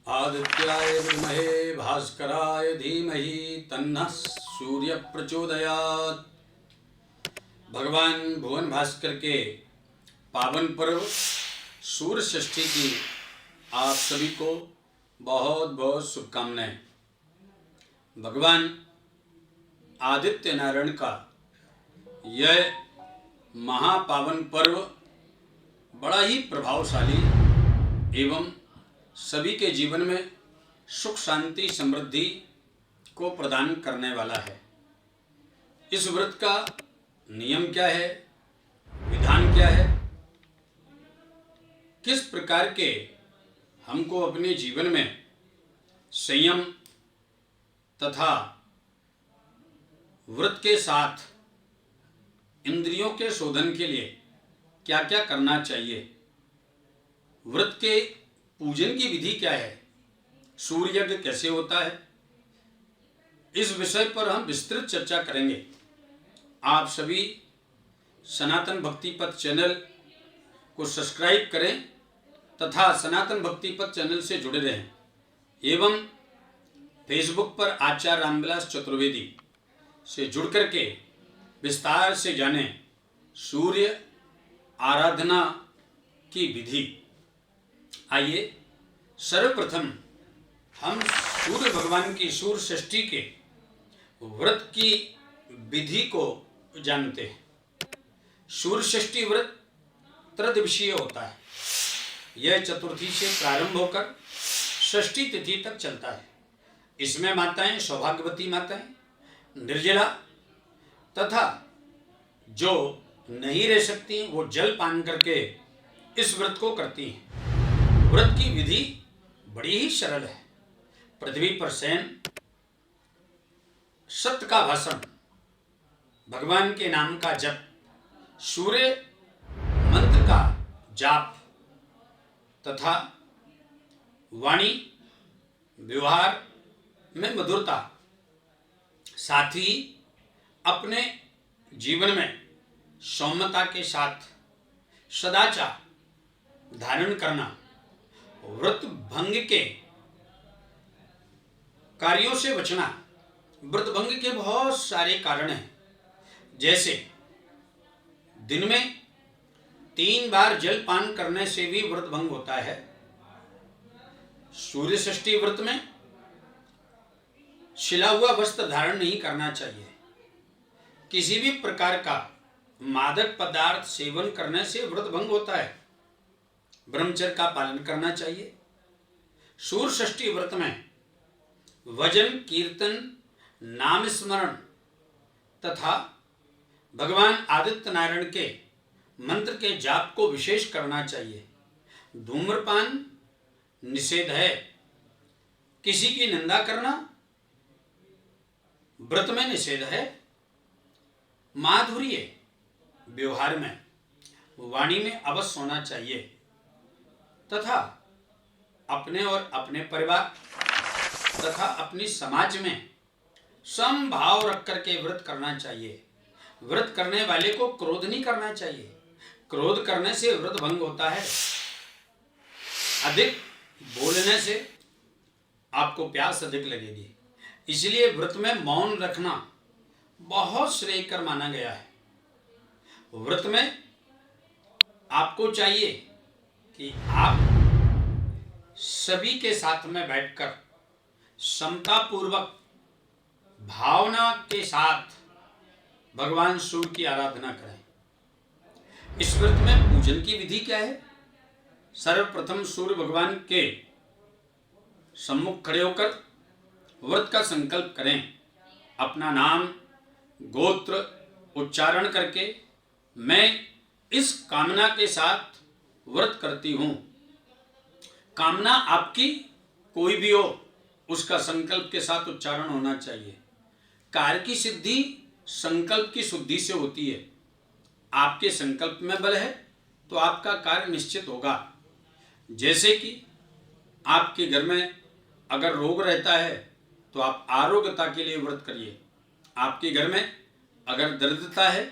आदित्याय विद्महे भास्कराय धीमहि तन्नः सूर्य प्रचोदयात्। भगवान भुवन भास्कर के पावन पर्व सूर्य षष्ठी की आप सभी को बहुत बहुत शुभकामनाएं। भगवान आदित्य नारायण का यह महापावन पर्व बड़ा ही प्रभावशाली एवं सभी के जीवन में सुख शांति समृद्धि को प्रदान करने वाला है। इस व्रत का नियम क्या है, विधान क्या है, किस प्रकार के हमको अपने जीवन में संयम तथा व्रत के साथ इंद्रियों के शोधन के लिए क्या क्या करना चाहिए, व्रत के पूजन की विधि क्या है, सूर्य यज्ञ कैसे होता है, इस विषय पर हम विस्तृत चर्चा करेंगे। आप सभी सनातन भक्ति पथ चैनल को सब्सक्राइब करें तथा सनातन भक्ति पथ चैनल से जुड़े रहें एवं फेसबुक पर आचार्य रामविलास चतुर्वेदी से जुड़ करके विस्तार से जानें सूर्य आराधना की विधि। आइए सर्वप्रथम हम सूर्य भगवान की सूर्य षष्ठी के व्रत की विधि को जानते हैं। सूर्य षष्ठी व्रत त्रदिवसीय होता है। यह चतुर्थी से प्रारंभ होकर षष्ठी तिथि तक चलता है। इसमें माताएं सौभाग्यवती माताएं निर्जला तथा जो नहीं रह सकती वो जल पान करके इस व्रत को करती हैं। व्रत की विधि बड़ी ही सरल है। पृथ्वी पर शयन, सत्य का भाषण, भगवान के नाम का जप, सूर्य मंत्र का जाप तथा वाणी व्यवहार में मधुरता, साथ ही अपने जीवन में सौम्यता के साथ सदाचार धारण करना, व्रत भंग के कार्यों से बचना। व्रत भंग के बहुत सारे कारण हैं, जैसे दिन में 3 बार जल पान करने से भी व्रत भंग होता है। सूर्य षष्ठी व्रत में छिला हुआ वस्त्र धारण नहीं करना चाहिए। किसी भी प्रकार का मादक पदार्थ सेवन करने से व्रत भंग होता है। ब्रह्मचर्य का पालन करना चाहिए। सूर्य षष्ठी व्रत में भजन कीर्तन नाम स्मरण तथा भगवान आदित्य नारायण के मंत्र के जाप को विशेष करना चाहिए। धूम्रपान निषेध है। किसी की निंदा करना व्रत में निषेध है। माधुर्य व्यवहार में, वाणी में अवश्य होना चाहिए तथा अपने और अपने परिवार तथा अपनी समाज में समभाव रख करके व्रत करना चाहिए। व्रत करने वाले को क्रोध नहीं करना चाहिए। क्रोध करने से व्रत भंग होता है। अधिक बोलने से आपको प्यास अधिक लगेगी। इसलिए व्रत में मौन रखना बहुत श्रेयकर माना गया है। व्रत में आपको चाहिए कि आप सभी के साथ में बैठकर समता पूर्वक भावना के साथ भगवान सूर्य की आराधना करें। इस व्रत में पूजन की विधि क्या है? सर्वप्रथम सूर्य भगवान के सम्मुख खड़े होकर व्रत का संकल्प करें। अपना नाम गोत्र उच्चारण करके मैं इस कामना के साथ व्रत करती हूं। कामना आपकी कोई भी हो, उसका संकल्प के साथ उच्चारण होना चाहिए। कार्य की सिद्धि संकल्प की शुद्धि से होती है। आपके संकल्प में बल है तो आपका कार्य निश्चित होगा। जैसे कि आपके घर में अगर रोग रहता है तो आप आरोग्यता के लिए व्रत करिए। आपके घर में अगर दरिद्रता है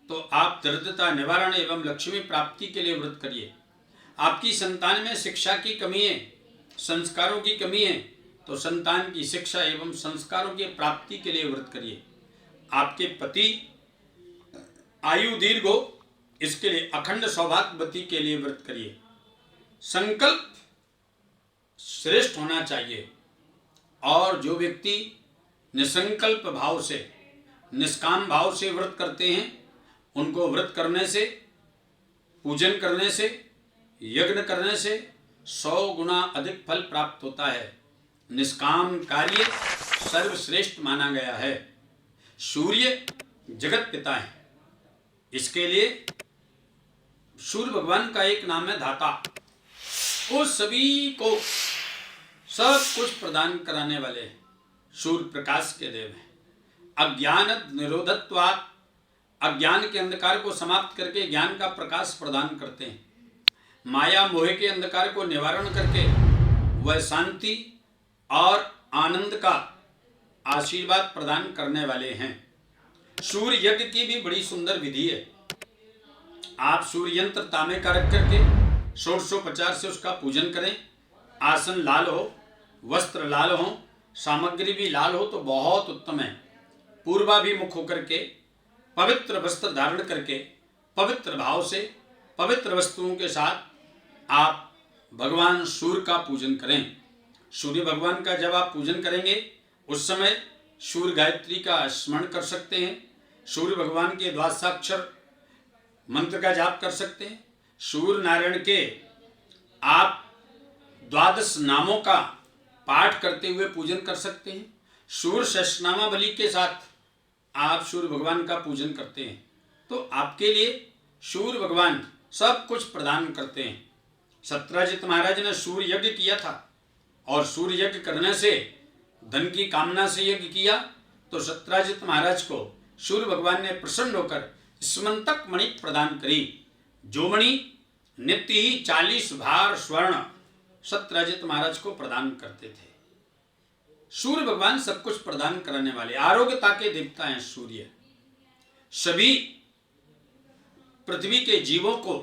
तो आप दरिद्रता निवारण एवं लक्ष्मी प्राप्ति के लिए व्रत करिए। आपकी संतान में शिक्षा की कमी है संस्कारों की कमी है तो संतान की शिक्षा एवं संस्कारों की प्राप्ति के लिए व्रत करिए। आपके पति आयु दीर्घ हो, इसके लिए अखंड सौभाग्यवती के लिए व्रत करिए। संकल्प श्रेष्ठ होना चाहिए और जो व्यक्ति निसंकल्प भाव से, निष्काम भाव से व्रत करते हैं, उनको व्रत करने से, पूजन करने से, यज्ञ करने से 100 गुना अधिक फल प्राप्त होता है। निष्काम कार्य सर्वश्रेष्ठ माना गया है। सूर्य जगत पिता है, इसके लिए सूर्य भगवान का एक नाम है धाता। वो सभी को सब कुछ प्रदान कराने वाले हैं, सूर्य प्रकाश के देव हैं। अज्ञान निरोधत्वात्, अज्ञान के अंधकार को समाप्त करके ज्ञान का प्रकाश प्रदान करते हैं। माया मोह के अंधकार को निवारण करके वह शांति और आनंद का आशीर्वाद प्रदान करने वाले हैं। सूर्य यज्ञ की भी बड़ी सुंदर विधि है। आप सूर्य यंत्र तांबे का रख करके 1650 से उसका पूजन करें। आसन लाल हो, वस्त्र लाल हो, सामग्री भी लाल हो तो बहुत उत्तम है। पूर्वाभिमुख होकर के पवित्र वस्त्र धारण करके पवित्र भाव से पवित्र वस्तुओं के साथ आप भगवान सूर्य का पूजन करें। सूर्य भगवान का जब आप पूजन करेंगे उस समय सूर्य गायत्री का स्मरण कर सकते हैं। सूर्य भगवान के द्वादशाक्षर मंत्र का जाप कर सकते हैं। सूर्य नारायण के आप 12 नामों का पाठ करते हुए पूजन कर सकते हैं। सूर्य सहस्रनामावली के साथ आप सूर्य भगवान का पूजन करते हैं तो आपके लिए सूर्य भगवान सब कुछ प्रदान करते हैं। सत्यजित महाराज ने सूर्य यज्ञ किया था और सूर्य यज्ञ करने से धन की कामना से यज्ञ किया तो सत्यजित महाराज को सूर्य भगवान ने प्रसन्न होकर स्मंतक मणि प्रदान करी। जो मणि नित्य ही 40 भार स्वर्ण सत्यजित महाराज को प्रदान करते थे। सूर्य भगवान सब कुछ प्रदान करने वाले, आरोग्यता के देवता हैं सूर्य। सभी पृथ्वी के जीवों को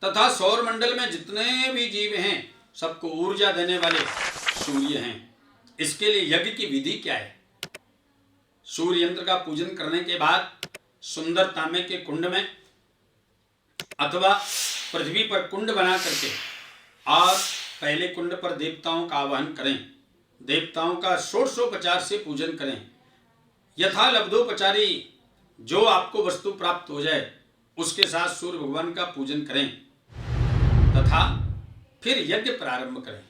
तथा सौर मंडल में जितने भी जीव हैं सबको ऊर्जा देने वाले सूर्य हैं। इसके लिए यज्ञ की विधि क्या है? सूर्य यंत्र का पूजन करने के बाद सुंदर तांबे के कुंड में अथवा पृथ्वी पर कुंड बना करके और पहले कुंड पर देवताओं का आवाहन करें। देवताओं का 1650 से पूजन करें। यथा लब्धोपचारी जो आपको वस्तु प्राप्त हो जाए उसके साथ सूर्य भगवान का पूजन करें तथा फिर यज्ञ प्रारंभ करें।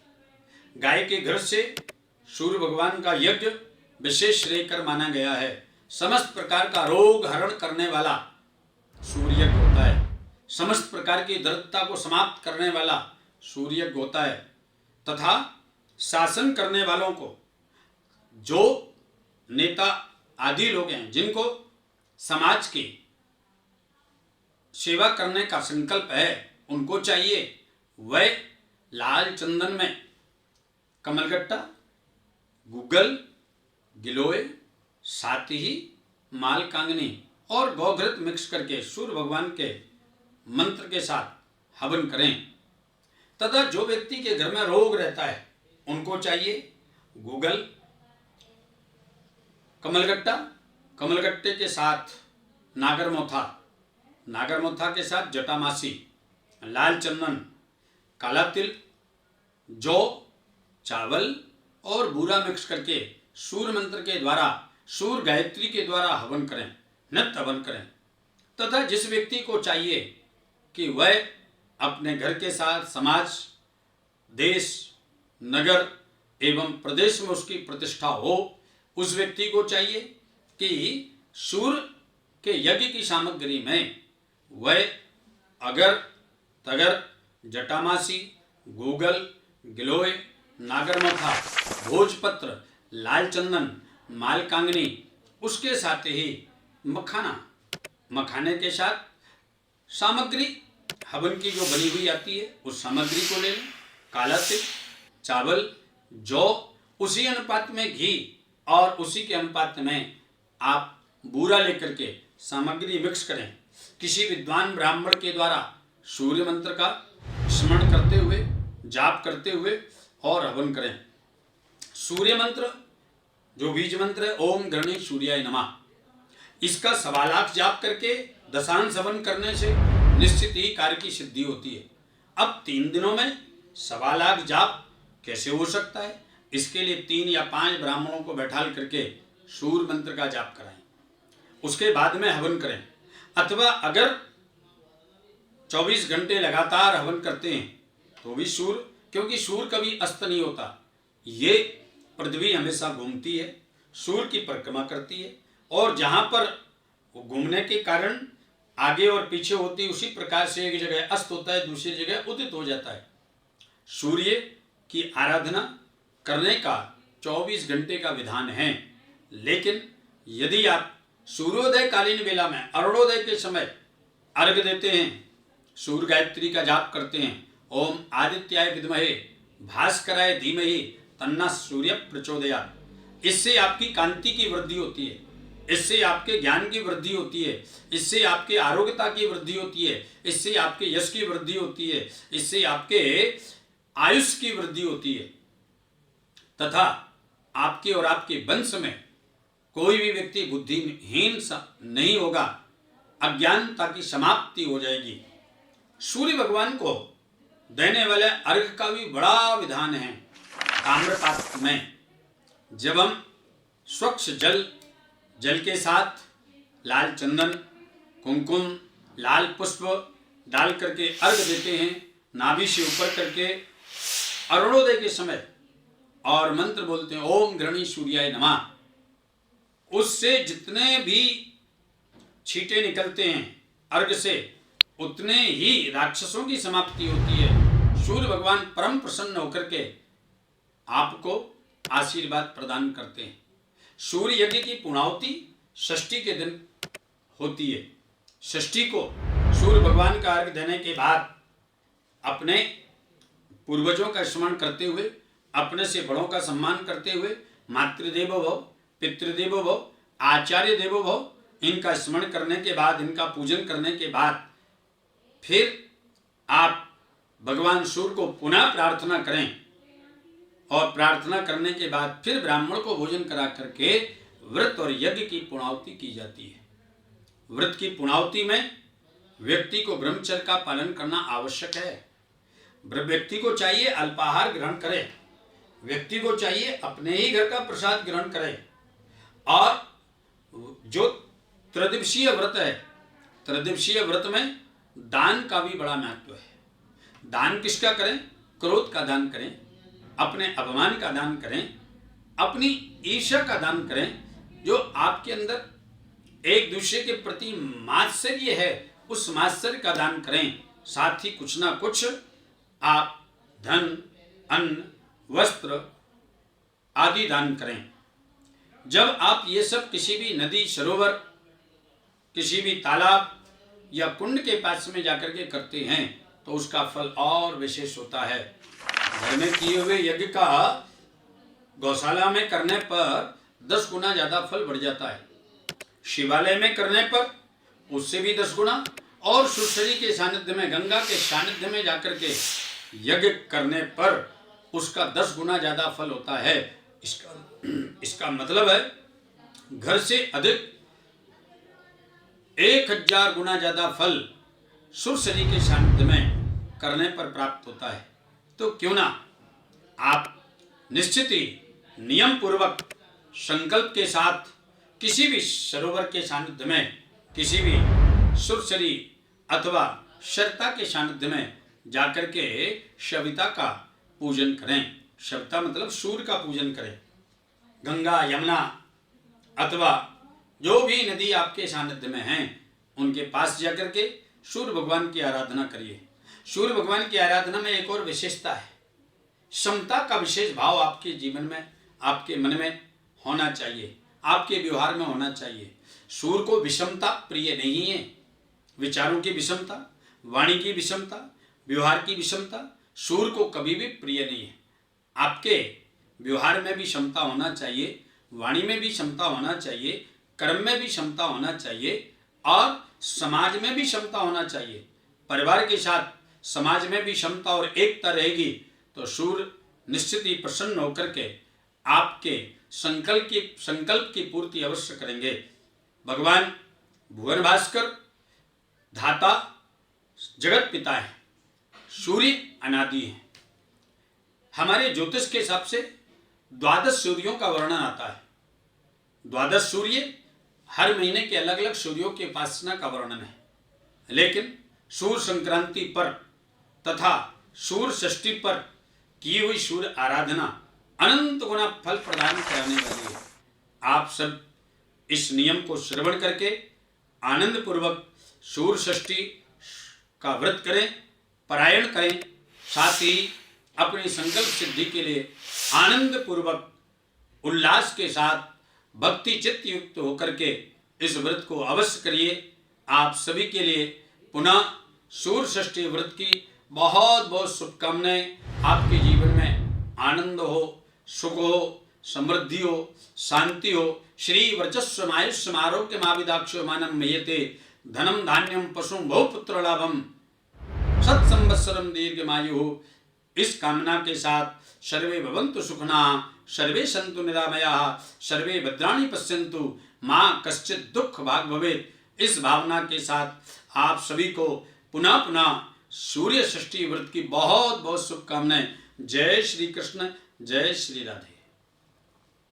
गाय के घर से सूर्य भगवान का यज्ञ विशेष श्रेयकर माना गया है। समस्त प्रकार का रोग हरण करने वाला सूर्य यज्ञ होता है। समस्त प्रकार की दरिद्रता को समाप्त करने वाला सूर्य यज्ञ होता है तथा शासन करने वालों को, जो नेता आदि लोग हैं जिनको समाज की सेवा करने का संकल्प है, उनको चाहिए वह लाल चंदन में कमलगट्टा, गूगल, गिलोय, साथ ही माल कांगनी और गौघृत मिक्स करके सूर्य भगवान के मंत्र के साथ हवन करें। तथा जो व्यक्ति के घर में रोग रहता है उनको चाहिए गूगल, कमलगट्टा, कमलगट्टे के साथ नागरमोथा, नागरमोथा के साथ जटामासी, लाल चंदन, काला तिल, जौ, चावल और बूरा मिक्स करके सूर्य मंत्र के द्वारा, सूर्य गायत्री के द्वारा हवन करें, नित्य हवन करें। तथा जिस व्यक्ति को चाहिए कि वह अपने घर के साथ समाज, देश, नगर एवं प्रदेश में उसकी प्रतिष्ठा हो, उस व्यक्ति को चाहिए कि सूर्य के यज्ञ की सामग्री में वह अगर तगर, जटामासी, गूगल, गिलोय, नागरमोथा, भोजपत्र, लाल चंदन, मालकांगनी, उसके साथ ही मखाना, मखाने के साथ सामग्री हवन की जो बनी हुई आती है उस सामग्री को ले लें। काला तिल, चावल, जौ, उसी अनुपात में घी और उसी के अनुपात में आप बूरा लेकर के सामग्री मिक्स करें। किसी विद्वान ब्राह्मण के द्वारा सूर्य मंत्र का स्मरण करते हुए, जाप करते हुए और हवन करें। सूर्य मंत्र जो बीज मंत्र है, ओम गणेश सूर्याय नमः, इसका 1.25 लाख जाप करके दशांश हवन करने से निश्चित ही कार्य की सिद्धि होती है। अब 3 दिनों में 1.25 लाख जाप कैसे हो सकता है? इसके लिए 3 या 5 ब्राह्मणों को बैठाल करके सूर्य मंत्र का जाप कराएं, उसके बाद में हवन करें। अथवा अगर 24 घंटे लगातार हवन करते हैं तो भी सूर्य, क्योंकि सूर्य कभी अस्त नहीं होता, ये पृथ्वी हमेशा घूमती है, सूर्य की परिक्रमा करती है, और जहाँ पर वो घूमने के कारण आगे और पीछे होती है, उसी प्रकार से एक जगह अस्त होता है, दूसरी जगह उदित हो जाता है। सूर्य की आराधना करने का 24 घंटे का विधान है, लेकिन यदि आप सूर्योदय कालीन बेला में अरुणोदय के समय अर्घ देते हैं, सूर्य गायत्री का जाप करते हैं, ओम आदित्याय विद्महे भास्कराय धीमहि तन्नः सूर्य प्रचोदयात्, इससे आपकी कांति की वृद्धि होती है, इससे आपके ज्ञान की वृद्धि होती है, इससे आपके आरोग्यता की वृद्धि होती है, इससे आपके यश की वृद्धि होती है, इससे आपके आयुष की वृद्धि होती है, तथा आपके और आपके वंश में कोई भी व्यक्ति बुद्धिहीन नहीं होगा, अज्ञानता की समाप्ति हो जाएगी। सूर्य भगवान को देने वाले अर्घ का भी बड़ा विधान है। ताम्र पात्र में जब हम स्वच्छ जल के साथ लाल चंदन, कुमकुम, लाल पुष्प डाल करके अर्घ देते हैं, नाभि से ऊपर करके अरुणोदय के समय, और मंत्र बोलते हैं ओम गणेश सूर्याय नमः, उससे जितने भी छींटे निकलते हैं अर्घ से, उतने ही राक्षसों की समाप्ति होती है। सूर्य भगवान परम प्रसन्न होकर के आपको आशीर्वाद प्रदान करते हैं। सूर्य यज्ञ की पूर्णाहुति षष्ठी के दिन होती है। षष्ठी को सूर्य भगवान का अर्घ देने के बाद अपने पूर्वजों का स्मरण करते हुए, अपने से बड़ों का सम्मान करते हुए, मातृदेवो भव, पितृदेवो भव, आचार्य देवो भव, इनका स्मरण करने के बाद, इनका पूजन करने के बाद फिर आप भगवान सूर्य को पुनः प्रार्थना करें, और प्रार्थना करने के बाद फिर ब्राह्मण को भोजन करा करके व्रत और यज्ञ की पूर्णाहुति की जाती है। व्रत की पूर्णाहुति में व्यक्ति को ब्रह्मचर्य का पालन करना आवश्यक है। व्यक्ति को चाहिए अल्पाहार ग्रहण करे, व्यक्ति को चाहिए अपने ही घर का प्रसाद ग्रहण करे, और जो त्रदिवसीय व्रत है, त्रदिवसीय व्रत में दान का भी बड़ा महत्व है। दान किसका करें? क्रोध का दान करें, अपने अभिमान का दान करें, अपनी ईर्ष्या का दान करें। जो आपके अंदर एक दूसरे के प्रति मात्सर्य है, उस मात्सर्य का दान करें। साथ ही कुछ ना कुछ आप धन, अन्न, वस्त्र आदि दान करें। जब आप ये सब किसी भी नदी, सरोवर, किसी भी तालाब या कुंड के पास में जाकर के करते हैं तो उसका फल और विशेष होता है। घर में किए हुए यज्ञ का गौशाला में करने पर 10 गुना ज्यादा फल बढ़ जाता है। शिवालय में करने पर उससे भी 10 गुना, और सुरसरी के सानिध्य में, गंगा के सानिध्य में जाकर के यज्ञ करने पर उसका 10 गुना ज्यादा फल होता है। इसका मतलब है घर से अधिक 1000 गुना ज्यादा फल सुरसरी के सानिध्य में करने पर प्राप्त होता है। तो क्यों ना आप निश्चित ही नियम पूर्वक संकल्प के साथ किसी भी सरोवर के सानिध्य में, किसी भी सुरसरी अथवा शर्ता के सानिध्य में जाकर के सविता का पूजन करें। सविता मतलब सूर्य का पूजन करें। गंगा, यमुना अथवा जो भी नदी आपके सानिध्य में हैं, उनके पास जाकर के सूर्य भगवान की आराधना करिए। सूर्य भगवान की आराधना में एक और विशेषता है, समता का विशेष भाव आपके जीवन में, आपके मन में होना चाहिए, आपके व्यवहार में होना चाहिए। सूर्य को विषमता प्रिय नहीं है। विचारों की विषमता, वाणी की विषमता, व्यवहार की विषमता सूर्य को कभी भी प्रिय नहीं है। आपके व्यवहार में भी क्षमता होना चाहिए, वाणी में भी क्षमता होना चाहिए, कर्म में भी क्षमता होना चाहिए, और समाज में भी क्षमता होना चाहिए। परिवार के साथ समाज में भी क्षमता और एकता रहेगी तो सूर्य निश्चित ही प्रसन्न होकर के आपके संकल्प की पूर्ति अवश्य करेंगे। भगवान भुवन भास्कर धाता जगत पिता है, सूर्य अनादि है। हमारे ज्योतिष के हिसाब से 12 सूर्यों का वर्णन आता है। 12 सूर्य हर महीने के अलग अलग सूर्यों की उपासना का वर्णन है, लेकिन सूर्य संक्रांति पर तथा सूर्य षष्ठी पर की हुई सूर्य आराधना अनंत गुना फल प्रदान कराने वाली है। आप सब इस नियम को श्रवण करके आनंद पूर्वक सूर्य षष्ठी का व्रत करें, पारायण करें, साथ ही अपनी संकल्प सिद्धि के लिए आनंद पूर्वक उल्लास के साथ भक्ति चित्त युक्त होकर के इस व्रत को अवश्य करिए। आप सभी के लिए पुनः सूर्य षष्ठी व्रत की बहुत बहुत शुभकामनाएं। आपके जीवन में आनंद हो, सुख हो, समृद्धि हो, शांति हो। श्री वर्चस्व आयुष्य आरोग्य माविदाक्षो मानम मयते धनम धान्यम पशुम बहुपुत्र लाभम सत संवत्सरम दीर्घमायु हो। इस कामना के साथ सर्वे भवन्तु सुखना, सर्वे सन्तु निरामयाः, सर्वे भद्राणि पश्यन्तु, माँ कश्चित् दुख भाग भवेत्। इस भावना के साथ आप सभी को पुनः पुनः सूर्य षष्ठी व्रत की बहुत बहुत शुभकामनाएं। जय श्री कृष्ण, जय श्री राधे।